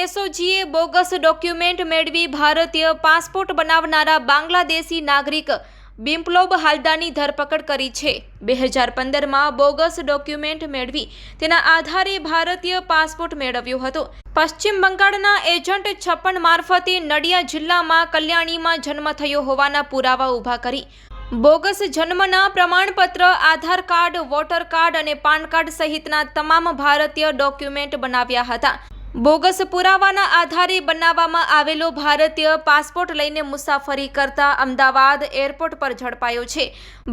એસઓજીએ bogus document મેળવી ભારતીય passport બનાવનારા Bangladeshi નાગરિક બિપ્લોબ હાલદારની ધરપકડ કરી છે। 2015માં બોગસ ડોક્યુમેન્ટ મેળવી તેના આધારે ભારતીય પાસપોર્ટ મેળવ્યો હતો। પશ્ચિમ બંગાળના એજન્ટ 56 મારફતે નડિયા જિલ્લામાં કલ્યાણીમાં જન્મ થયો હોવાના પુરાવા ઊભા કરી બોગસ જન્મના પ્રમાણપત્ર, આધાર કાર્ડ, વોટર કાર્ડ અને પાન કાર્ડ સહિતના તમામ ભારતીય ડોક્યુમેન્ટ બનાવ્યા હતા। બોગસ પુરાવાના આધારે બનાવવામાં આવેલો ભારતીય પાસપોર્ટ લઈને મુસાફરી કરતા અમદાવાદ એરપોર્ટ પર ઝડપાયો છે।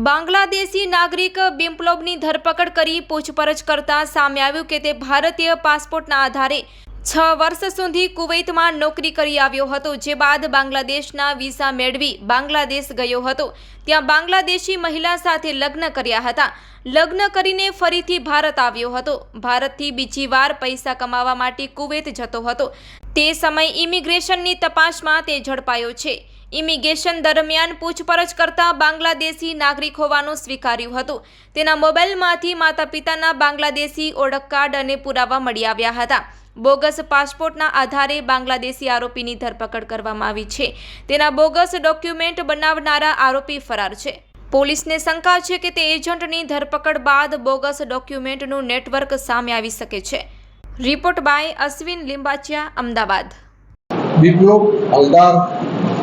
બાંગ્લાદેશી નાગરિક બિપ્લોબની ધરપકડ કરી પૂછપરછ કરતા સામે આવ્યું કે તે ભારતીય પાસપોર્ટના આધારે 6 વર્ષ સુધી કુવૈતમાં નોકરી કરી આવ્યો હતો, જે બાદ બાંગ્લાદેશના વિઝા મેળવી બાંગ્લાદેશ ગયો હતો। ત્યાં બાંગ્લાદેશી મહિલા સાથે લગ્ન કર્યા હતા। લગ્ન કરીને ફરીથી ભારત આવ્યો હતો। ભારતથી બીજી વાર પૈસા કમાવા માટે કુવૈત જતો હતો। તે સમય ઇમિગ્રેશનની તપાસમાં તે ઝડપાયો છે। ઇમિગ્રેશન દરમિયાન પૂછપરછ કરતા બાંગ્લાદેશી નાગરિક હોવાનું સ્વીકાર્યું હતું। તેના મોબાઈલમાંથી માતા પિતાના બાંગ્લાદેશી ઓળખ કાર્ડ અને પુરાવા મળી આવ્યા હતા। બોગસ પાસપોર્ટના આધારે બાંગ્લાદેશી આરોપીની ધરપકડ કરવામાં આવી છે। તેના બોગસ ડોક્યુમેન્ટ બનાવનારા આરોપી ફરાર છે। પોલીસને શંકા છે કે તે એજન્ટની ધરપકડ બાદ બોગસ ડોક્યુમેન્ટનું નેટવર્ક સામે આવી શકે છે। Report by Ashwin Limbachiya, Ahmedabad. बिप्लोब हलदार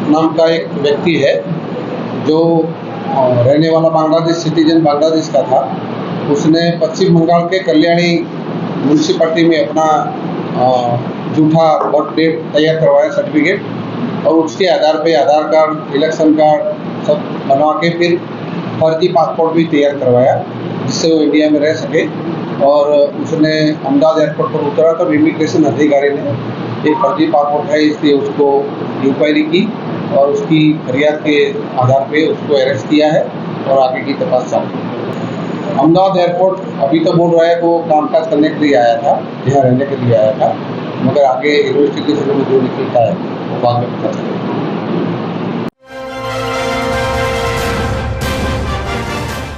नाम का एक व्यक्ति है जो रहने वाला बांग्लादेश सिटीजन बांग्लादेश का था। उसने पश्चिम बंगाल के कल्याणी म्यूनसिपैलिटी में अपना झूठा बर्थ डेट तैयार करवाया सर्टिफिकेट, और उसके आधार पे आधार कार्ड, इलेक्शन कार्ड सब बनवा के फिर फर्जी पासपोर्ट भी तैयार करवाया, जिससे वो इंडिया में रह सके। और उसने अहमदाबाद एयरपोर्ट पर उतरा तब इमिग्रेशन अधिकारी ने एक फर्जी पासपोर्ट है इसलिए उसको इंक्वायरी की और उसकी फरियाद के आधार पे उसको अरेस्ट किया है और आगे की तपास चालू है। अहमदाबाद एयरपोर्ट अभी तो बोल रहा है कि वो कामकाज करने के लिए आया था, यहाँ रहने के लिए आया था, मगर आगे इन्वेस्टिगेशन में जो निकलता है वो बाद में पता चलेगा।